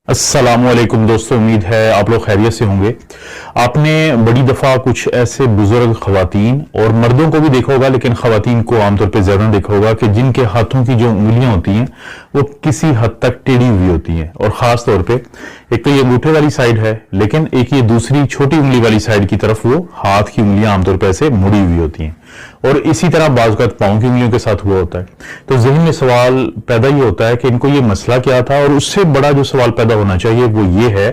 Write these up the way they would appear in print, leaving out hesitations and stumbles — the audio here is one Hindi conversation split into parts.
अस्सलामुअलैकुम दोस्तों, उम्मीद है आप लोग खैरियत से होंगे। आपने बड़ी दफा कुछ ऐसे बुजुर्ग खवातीन और मर्दों को भी देखा होगा, लेकिन खवातीन को आमतौर पर ज्यादा देखा होगा कि जिनके हाथों की जो उंगलियां होती हैं वो किसी हद तक टेढ़ी हुई होती हैं। और खास तौर पे एक तो ये अंगूठे वाली साइड है, लेकिन एक ये दूसरी छोटी उंगली वाली साइड की तरफ वो हाथ की उंगलियां आमतौर पर ऐसे मुड़ी हुई होती हैं। और इसी तरह बाज़-औक़ात पांव की उंगलियों के साथ हुआ होता है। तो ज़हन में सवाल पैदा ये होता है कि इनको ये मसला क्या था, और उससे बड़ा जो सवाल पैदा होना चाहिए वो ये है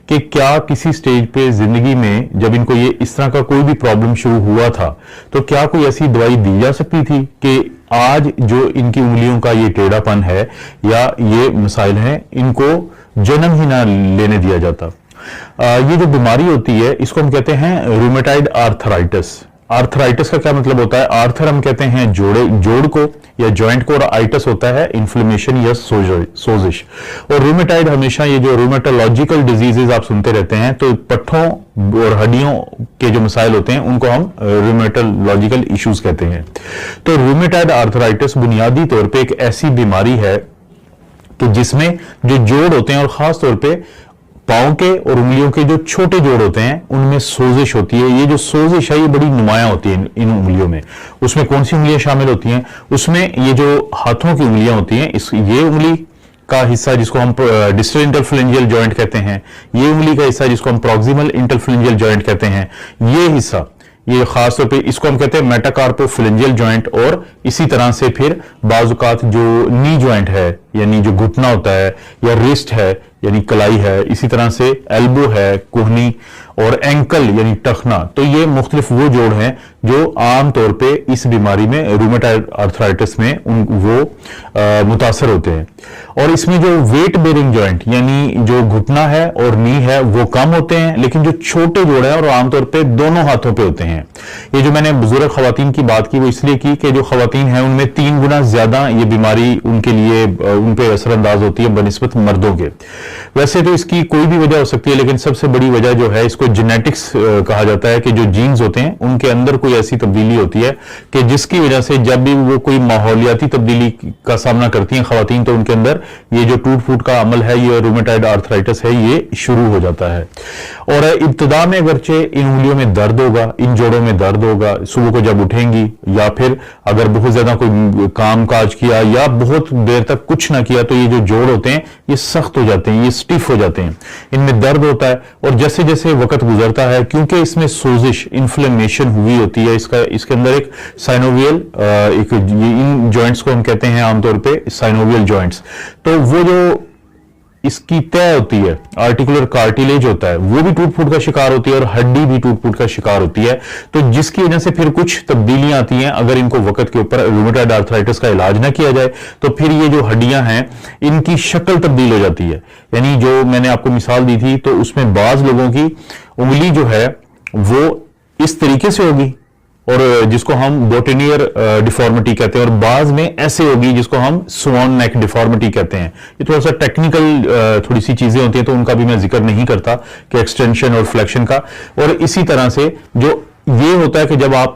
कि क्या किसी स्टेज पे जिंदगी में जब इनको ये इस तरह का कोई भी प्रॉब्लम शुरू हुआ था तो क्या कोई ऐसी दवाई दी जा सकती थी कि आज जो इनकी उंगलियों का ये टेढ़ापन है या ये मसाइल हैं इनको जन्म ही ना लेने दिया जाता। ये जो बीमारी होती है इसको हम कहते हैं रूमेटाइड आर्थराइटिस। आर्थराइटिस का क्या मतलब होता है? आर्थर हम कहते हैं जोड़ को या जॉइंट को, और आइटिस होता है इन्फ्लेमेशन या सोजिश। और रूमेटाइड हमेशा ये जो रूमेटोलॉजिकल डिजीजेज आप सुनते रहते हैं, तो पट्ठों और हड्डियों के जो मसाइल होते हैं उनको हम रूमेटोलॉजिकल इश्यूज कहते हैं। तो रूमेटाइड आर्थराइटिस बुनियादी तौर पर एक ऐसी बीमारी है कि जिसमें जो जोड़ होते हैं और खास तौर पे पांव के और उंगलियों के जो छोटे जोड़ होते हैं उनमें सोजिश होती है। ये जो सोजिश है ये बड़ी नुमायां होती है इन उंगलियों में। उसमें कौन सी उंगलियां शामिल होती हैं? उसमें ये जो हाथों की उंगलियां होती हैं, ये उंगली का हिस्सा जिसको हम डिस्टल इंटरफ्लेंजियल जॉइंट कहते हैं, ये उंगली का हिस्सा जिसको हम प्रॉक्सिमल इंटरफ्लेंजियल जॉइंट कहते हैं, ये हिस्सा ये खासतौर पे इसको हम कहते हैं मेटाकार्पोफ्लेंजियल जॉइंट। और इसी तरह से फिर बाजुकात जो नी जॉइंट है यानी जो घुटना होता है, या रिस्ट है यानी कलाई है, इसी तरह से एल्बो है, कोहनी, और एंकल यानी टखना। तो ये मुख्तलिफ वो जोड़ हैं जो आमतौर पे इस बीमारी में रूमेटाइड आर्थराइटिस में वो मुतासर होते हैं। और इसमें जो वेट बेरिंग जॉइंट यानी जो घुटना है और नी है वो कम होते हैं, लेकिन जो छोटे जोड़ है और आमतौर पे दोनों हाथों पे होते हैं। ये जो मैंने बुजुर्ग खवातीन की बात की वो इसलिए की कि जो खवातीन है उनमें 3 गुना ज्यादा ये बीमारी उनके लिए उन पे असरअंदाज होती है बनिस्बत मर्दों के। वैसे तो इसकी कोई भी वजह हो सकती है, लेकिन सबसे बड़ी वजह जो है इसको जेनेटिक्स कहा जाता है कि जो जीन्स होते हैं उनके अंदर कोई ऐसी तब्दीली होती है कि जिसकी वजह से जब भी वो कोई माहौलियाती तब्दीली का सामना करती हैं खवातीन, तो उनके अंदर ये जो टूट फूट का अमल है, ये रूमेटाइड आर्थराइटिस है, ये शुरू हो जाता है। और इब्तिदा में अगरचे इन उंगलियों में दर्द होगा, इन जोड़ों में दर्द होगा सुबह को जब उठेंगी, या फिर अगर बहुत ज्यादा कोई काम काज किया या बहुत देर तक कुछ ना किया तो ये जो जोड़ होते हैं ये सख्त हो जाते हैं, ये स्टिफ हो जाते हैं, इनमें दर्द होता है। और जैसे जैसे वक्त गुजरता है, क्योंकि इसमें सोजिश इन्फ्लेमेशन हुई होती है, इसके अंदर एक साइनोवियल इन जॉइंट्स को हम कहते हैं आमतौर पे साइनोवियल जॉइंट्स। तो वो जो इसकी तय होती है, आर्टिकुलर कार्टिलेज होता है, वो भी टूट फूट का शिकार होती है और हड्डी भी टूट फूट का शिकार होती है। तो जिसकी वजह से फिर कुछ तब्दीलियां आती हैं। अगर इनको वक्त के ऊपर रूमेटाइड आर्थराइटिस का इलाज ना किया जाए तो फिर ये जो हड्डियां हैं इनकी शक्ल तब्दील हो जाती है। यानी जो मैंने आपको मिसाल दी थी, तो उसमें बाज लोगों की उंगली जो है वो इस तरीके से होगी और जिसको हम बोटेनियर डिफॉर्मिटी कहते हैं, और बाज में ऐसे होगी जिसको हम स्वान नेक डिफॉर्मिटी कहते हैं। ये थोड़ा सा टेक्निकल थोड़ी सी चीजें होती हैं, तो उनका भी मैं जिक्र नहीं करता कि एक्सटेंशन और फ्लेक्शन का। और इसी तरह से जो ये होता है कि जब आप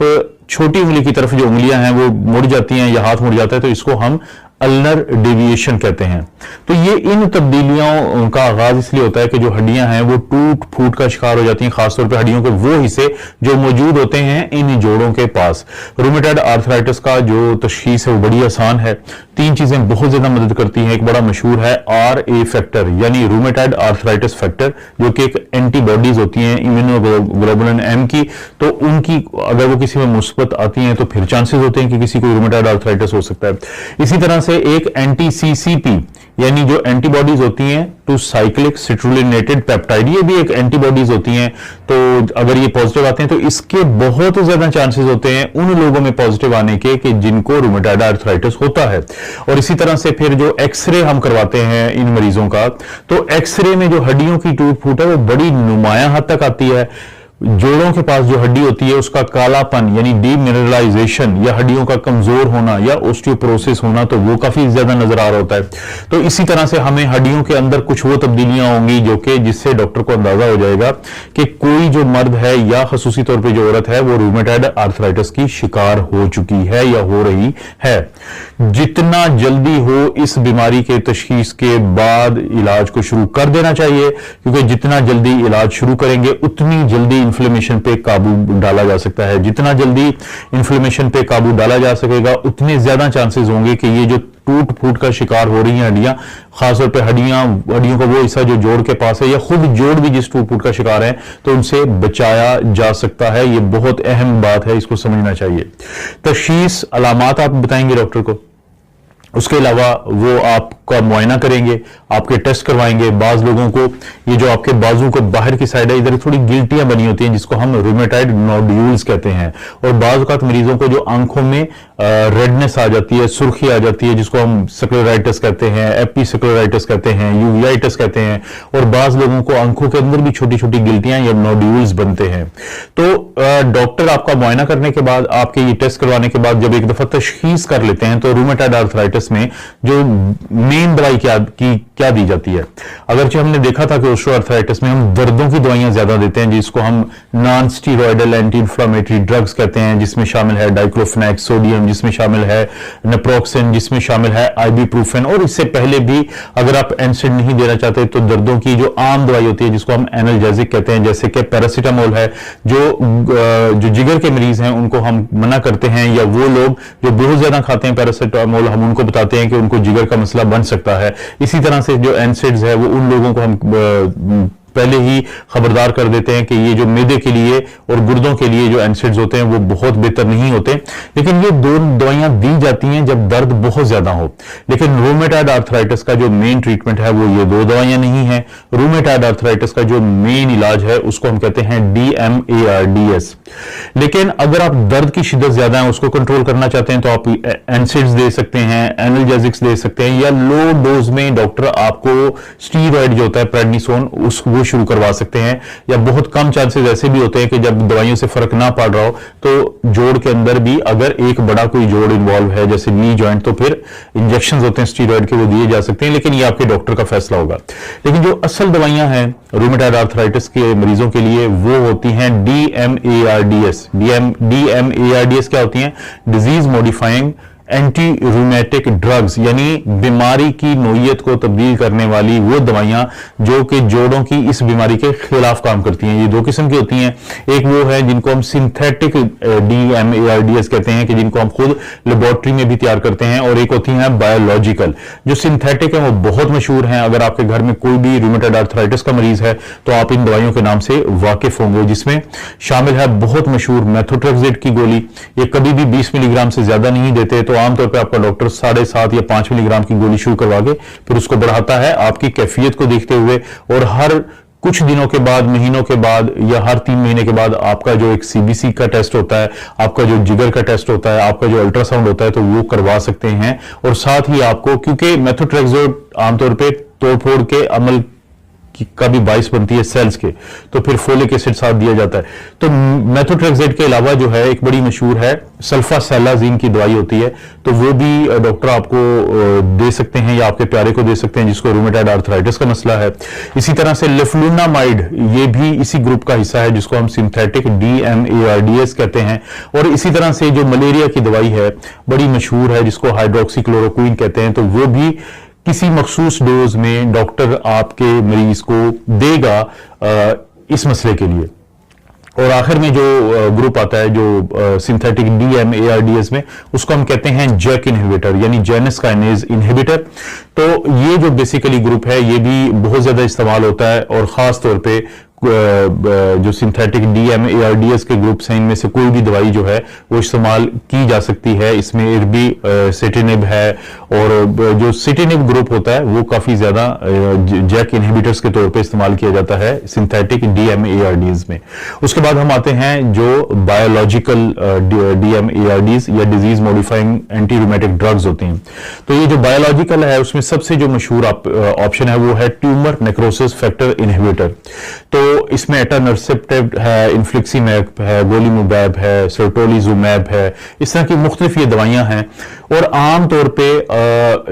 छोटी उंगली की तरफ जो उंगलियां हैं वो मुड़ जाती हैं या हाथ मुड़ जाता है, तो इसको हम अल्नर डेविएशन कहते हैं। तो ये इन तब्दीलियों का आगाज इसलिए होता है कि जो हड्डियां हैं वो टूट फूट का शिकार हो जाती हैं, खासतौर पर हड्डियों के वो हिस्से जो मौजूद होते हैं इन जोड़ों के पास। रूमेटाइड आर्थराइटिस का जो तशखीस है वो बड़ी आसान है। 3 चीजें बहुत ज्यादा मदद करती हैं। एक बड़ा मशहूर है RA फैक्टर यानी रूमेटाइड आर्थराइटिस फैक्टर, जो कि एक एंटीबॉडीज होती हैं इम्यूनोग्लोबुलिन M की। तो उनकी अगर वो किसी में मुस्बत आती हैं तो फिर चांसेस होते हैं कि किसी को रूमेटाइड आर्थराइटिस हो सकता है। इसी तरह से एक एंटी-CCP यानी जो एंटीबॉडीज होती हैं टू साइक्लिक सिट्रुलिनेटेड पेप्टाइड, ये भी एक एंटीबॉडीज होती हैं। तो अगर ये पॉजिटिव आते हैं तो इसके बहुत ज्यादा चांसेस होते हैं उन लोगों में पॉजिटिव आने के कि जिनको रूमेटाइड आर्थराइटिस होता है। और इसी तरह से फिर जो एक्सरे हम करवाते हैं इन मरीजों का, तो एक्सरे में जो हड्डियों की टूट फूट है वो बड़ी नुमायां हद तक आती है। जोड़ों के पास जो हड्डी होती है उसका कालापन यानी डीमिनरलाइजेशन या हड्डियों का कमजोर होना या ऑस्टियोपोरोसिस होना, तो वो काफी ज्यादा नजर आ रहा होता है। तो इसी तरह से हमें हड्डियों के अंदर कुछ वो तब्दीलियां होंगी जो कि जिससे डॉक्टर को अंदाजा हो जाएगा कि कोई जो मर्द है या खसूसी तौर पर जो औरत है वो रूमेटॉइड आर्थराइटिस की शिकार हो चुकी है या हो रही है। जितना जल्दी हो इस बीमारी के तशखीस के बाद इलाज को शुरू कर देना चाहिए, क्योंकि जितना जल्दी इलाज शुरू करेंगे उतनी जल्दी इन्फ्लेमेशन पे काबू डाला जा सकता है। जितना जल्दी इन्फ्लेमेशन पे काबू डाला जा सकेगा उतने ज्यादा चांसेस होंगे कि ये जो टूट फूट का शिकार हो रही हैं हड्डियां, खासतौर पे हड्डियों का वो हिस्सा जो जोड़ के पास है या खुद जोड़ भी जिस टूट फूट का शिकार है, तो उनसे बचाया जा सकता है। ये बहुत अहम बात है, इसको समझना चाहिए। तशखीस अलामात आप बताएंगे डॉक्टर को, उसके अलावा वो आपका मुआयना करेंगे, आपके टेस्ट करवाएंगे। बाज लोगों को ये जो आपके बाजू को बाहर की साइड है, इधर थोड़ी गिल्टियां बनी होती हैं जिसको हम रूमेटॉइड नोड्यूल्स कहते हैं, और बाज औक़ात मरीजों को जो आंखों में रेडनेस आ जाती है, सुर्खी आ जाती है, जिसको हम स्क्लेराइटिस कहते हैं, एपिस्क्लेराइटिस कहते हैं, यूवियाइटिस कहते हैं, और बाज लोगों को आंखों के अंदर भी छोटी छोटी गिल्टियां या नोड्यूल्स बनते हैं। तो डॉक्टर आपका मुआयना करने के बाद, आपके ये टेस्ट करवाने के बाद जब एक दफा तशखीस कर लेते हैं तो रूमेटॉइड आर्थराइटिस में जो मेन दवाई क्या दी जाती है। अगरचे हमने देखा था कि ओस्टियोआर्थराइटिस में हम दर्दों की दवाइयां ज्यादा देते हैं, जिसको हम non steroidal anti inflammatory drugs कहते हैं, जिसमें शामिल है डाइक्लोफेनेक सोडियम, जिसमें शामिल है नेप्रोक्सेन, जिसमें शामिल है आइबुप्रोफेन। और इससे पहले भी अगर आप एनसेड नहीं देना चाहते तो दर्दों की जो आम दवाई होती है जिसको हम एनाल्जेसिक कहते हैं, जैसे कि पैरासीटामोल है, जो जिगर के मरीज हैं उनको हम मना करते हैं, या वो लोग जो बहुत ज्यादा खाते हैं पैरासीटामोल, हम उनको बताते हैं कि उनको जिगर का मसला बन सकता है। इसी तरह से जो एनसेड्स है वो उन लोगों को हम पहले ही खबरदार कर देते हैं कि ये जो मैदे के लिए और गुर्दों के लिए जो एनसेड्स होते हैं वो बहुत बेहतर नहीं होते। लेकिन ये दो दवाइयां दी जाती हैं जब दर्द बहुत ज्यादा हो। लेकिन रूमेटॉइड आर्थराइटिस का जो मेन ट्रीटमेंट है वो ये दो दवाइयां नहीं है। रूमेटॉइड आर्थराइटिस का जो मेन इलाज है उसको हम कहते हैं DMARDS। लेकिन अगर आप दर्द की शिद्दत ज्यादा है, उसको कंट्रोल करना चाहते हैं, तो आप एनसेड्स दे सकते हैं, एनाल्जेसिक्स दे सकते हैं, या लो डोज में डॉक्टर आपको स्टीरॉयड जो होता है प्रेडनिसोन उसको शुरू करवा सकते हैं। या बहुत कम चांसेस ऐसे भी होते हैं कि जब दवाइयों से फर्क ना पड़ रहा हो तो जोड़ के अंदर भी अगर एक बड़ा कोई जोड़ इन्वॉल्व है जैसे नी जॉइंट, तो फिर इंजेक्शंस होते हैं स्टीरॉयड के, वो दिए जा सकते हैं। लेकिन ये आपके डॉक्टर का फैसला होगा। लेकिन जो असल दवाइयां हैं रूमेटॉइड आर्थराइटिस के मरीजों के लिए वो होती हैं DMARDS। DMARDS क्या होती हैं? Disease modifying anti rheumatic drugs, यानी बीमारी की नोयत को तब्दील करने वाली वो दवाइयां जो कि जोड़ों की इस बीमारी के खिलाफ काम करती हैं। ये दो किस्म की होती हैं। एक वो है जिनको हम सिंथेटिक DMARDS कहते हैं, कि जिनको हम खुद लेबोरेटरी में भी तैयार करते हैं, और एक होती हैं बायोलॉजिकल। जो सिंथेटिक है वो बहुत मशहूर हैं। अगर आपके घर में कोई भी रूमेटॉइड आर्थराइटिस का मरीज है तो आप इन दवाइयों के नाम से वाकिफ होंगे, जिसमें शामिल है बहुत मशहूर मेथोट्रेक्सेट की गोली। ये कभी भी 20 मिलीग्राम से ज्यादा नहीं देते, तो आमतौर पर आपका डॉक्टर 7.5 या 5 मिलीग्राम की गोली शुरू करवा के फिर उसको बढ़ाता है आपकी कैफियत को देखते हुए। और हर कुछ दिनों के बाद, महीनों के बाद, या हर 3 महीने के बाद आपका जो एक CBC का टेस्ट होता है, आपका जो जिगर का टेस्ट होता है, आपका जो अल्ट्रासाउंड होता है, तो वो करवा सकते हैं। और साथ ही आपको, क्योंकि मेथोट्रेक्सेट आमतौर पर तोड़फोड़ के अमल का भी बाइस बनती है सेल्स के, तो फिर फोलिक एसिड साथ दिया जाता है। तो मेथोट्रेक्सेट के अलावा जो है एक बड़ी मशहूर है सल्फासेलाजीन की दवाई होती है, तो वो भी डॉक्टर आपको दे सकते हैं या आपके प्यारे को दे सकते हैं जिसको रूमेटॉइड आर्थराइटिस का मसला है। इसी तरह से लेफ्लुनामाइड, ये भी इसी ग्रुप का हिस्सा है जिसको हम सिंथेटिक DMARDS कहते हैं। और इसी तरह से जो मलेरिया की दवाई है बड़ी मशहूर है जिसको हाइड्रोक्सीक्लोरोक्विन कहते हैं, तो वो भी किसी मखसूस डोज में डॉक्टर आपके मरीज को देगा इस मसले के लिए। और आखिर में जो ग्रुप आता है जो सिंथेटिक DMARDS में, उसको हम कहते हैं जैक इनहिबिटर, यानी जेनस काइनेज इनहिबिटर। तो ये जो बेसिकली ग्रुप है ये भी बहुत ज्यादा इस्तेमाल होता है, और खास तौर पे जो सिंथेटिक DMARDS के ग्रुप्स हैं इनमें से कोई भी दवाई जो है वो इस्तेमाल की जा सकती है। इसमें इरबीसिटिनिब है, और जो सिटिनिब ग्रुप होता है वो काफी ज्यादा जैक इनहिबिटर्स के तौर पे इस्तेमाल किया जाता है सिंथेटिक DMARDS में। उसके बाद हम आते हैं जो बायोलॉजिकल DMARDS या disease modifying anti rheumatic drugs होती हैं। तो ये जो बायोलॉजिकल है उसमें सबसे जो मशहूर ऑप्शन है वो है ट्यूमर नेक्रोसिस फैक्टर इनहिबिटर। तो इसमें एटानर्सेप्टेब है, इन्फ्लिक्सीमैब है, गोलीमुबैब है, सर्टोलिजुमैब है, इस तरह की मुख्तलिफ ये दवाइयां हैं। और आम तौर पे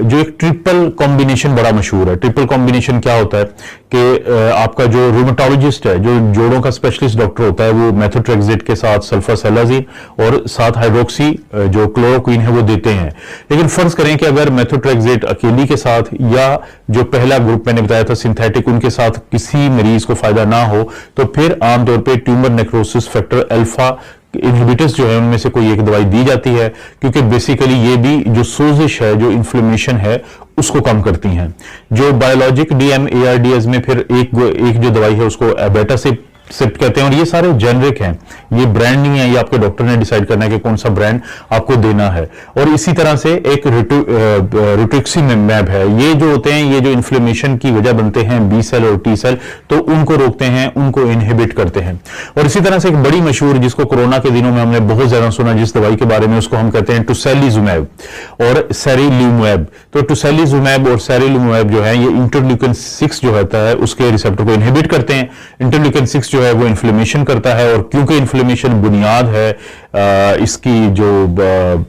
जो एक ट्रिपल कॉम्बिनेशन बड़ा मशहूर है। ट्रिपल कॉम्बिनेशन क्या होता है कि आपका जो रूमेटोलॉजिस्ट है, जो जोड़ों का स्पेशलिस्ट डॉक्टर होता है, वो मेथोट्रेक्सेट के साथ सल्फासेलाजिन और साथ हाइड्रोक्सी जो क्लोरोक्वीन है वो देते हैं। लेकिन फर्ज करें कि अगर मेथोट्रेक्सेट अकेली के साथ या जो पहला ग्रुप मैंने बताया था सिंथेटिक, उनके साथ किसी मरीज को फायदा ना हो, तो फिर आमतौर पर tumour necrosis factor alpha inhibitors जो है उनमें से कोई एक दवाई दी जाती है, क्योंकि बेसिकली ये भी जो सोजिश है, जो इन्फ्लेमेशन है, उसको कम करती हैं। जो बायोलॉजिक DMARDs में फिर एक जो दवाई है उसको एबेटासिप कहते हैं, और ये सारे जेनरिक हैं, ये ब्रांड नहीं है, ये आपके डॉक्टर ने डिसाइड करना है कि कौन सा ब्रांड आपको देना है। और इसी तरह से एक रिटुक्सीमैब है, ये जो होते हैं, ये जो इन्फ्लेमेशन की वजह बनते हैं बी सेल और टी सेल, तो उनको रोकते हैं, उनको इनहिबिट करते हैं। और इसी तरह से एक बड़ी मशहूर, जिसको कोरोना के दिनों में हमने बहुत ज्यादा सुना, जिस दवाई के बारे में, उसको हम कहते हैं टुसेलिजुमैब और सेरिलुमैब। तो टुसेलिजुमैब और सेरिलुमैब जो है ये इंटरल्यूकिन 6 जो होता है उसके रिसेप्टर को इनहिबिट करते हैं। इंटरल्यूकिन 6 है वो इन्फ्लेमेशन करता है, और क्योंकि इन्फ्लेमेशन बुनियाद है इसकी जो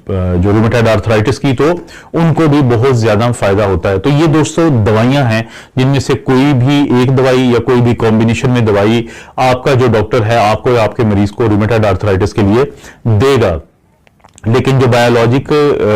रूमेटॉइड आर्थराइटिस की, तो उनको भी बहुत ज्यादा फायदा होता है। तो ये दोस्तों दवाइयां हैं जिनमें से कोई भी एक दवाई या कोई भी कॉम्बिनेशन में दवाई आपका जो डॉक्टर है आपको या आपके मरीज को रूमेटॉइड आर्थराइटिस के लिए देगा। लेकिन जो बायोलॉजिक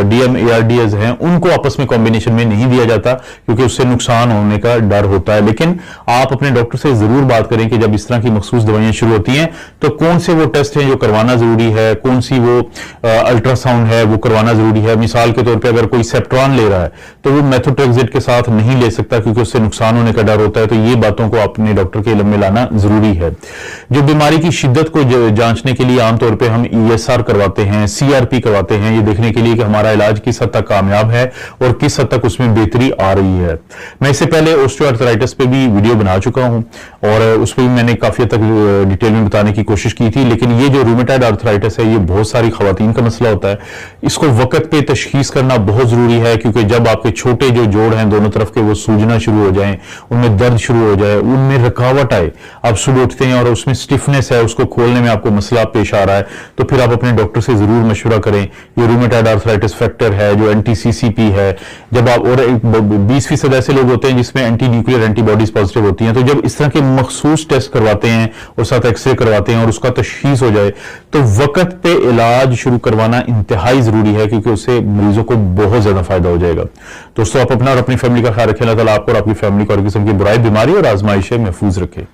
DMARDs हैं उनको आपस में कॉम्बिनेशन में नहीं दिया जाता, क्योंकि उससे नुकसान होने का डर होता है। लेकिन आप अपने डॉक्टर से जरूर बात करें कि जब इस तरह की मखसूस दवाइयां शुरू होती हैं तो कौन से वो टेस्ट हैं जो करवाना जरूरी है, कौन सी वो अल्ट्रासाउंड है वो करवाना जरूरी है। मिसाल के तौर पर अगर कोई सेप्ट्रॉन ले रहा है तो वो मेथोट्रेक्सेट के साथ नहीं ले सकता, क्योंकि उससे नुकसान होने का डर होता है। तो ये बातों को अपने डॉक्टर के इल्म में लाना जरूरी है। जो बीमारी की शिद्दत को जांचने के लिए आमतौर पर हम ESR करवाते हैं, CRP करवाते हैं, ये देखने के लिए कि हमारा इलाज किस हद तक कामयाब है और किस हद तक उसमें बेहतरी आ रही है। मैं इससे पहले ऑस्टियोआर्थराइटिस पे भी वीडियो बना चुका हूं और उस पर भी मैंने काफी हद तक डिटेल में बताने की कोशिश की थी। लेकिन ये जो रूमेटॉइड आर्थराइटिस है ये बहुत सारी खवातीन का मसला होता है। इसको वक्त पे तशखीस करना बहुत जरूरी है, क्योंकि जब आपके छोटे जो जोड़ हैं दोनों तरफ के वो सूजना शुरू हो जाए, उनमें दर्द शुरू हो जाए, उनमें रुकावट आए, आप सुबह उठते हैं और उसमें स्टिफनेस है, उसको खोलने में आपको मसला पेश आ रहा है, तो फिर आप अपने डॉक्टर से जरूर मशवरा करें। ये रूमेटॉइड आर्थराइटिस फैक्टर है, जो एंटी-CCP है, जब आप, और 20% ऐसे लोग होते हैं जिसमें एंटी न्यूक्लियर एंटीबॉडीज पॉजिटिव होती हैं, तो जब इस तरह के मखसूस टेस्ट करवाते हैं और साथ एक्सरे करवाते हैं और उसका तशखीस हो जाए, तो वक्त पे इलाज शुरू करवाना इंतहाई जरूरी है, क्योंकि उससे मरीजों को बहुत ज्यादा फायदा हो जाएगा। दोस्तों, आप अपना और अपनी फैमिली का ख्याल रखें। अल्लाह ताला आपको और आपकी फैमिली को हर किस्म की बुराई, बीमारी और आजमाइश से महफूज रखे।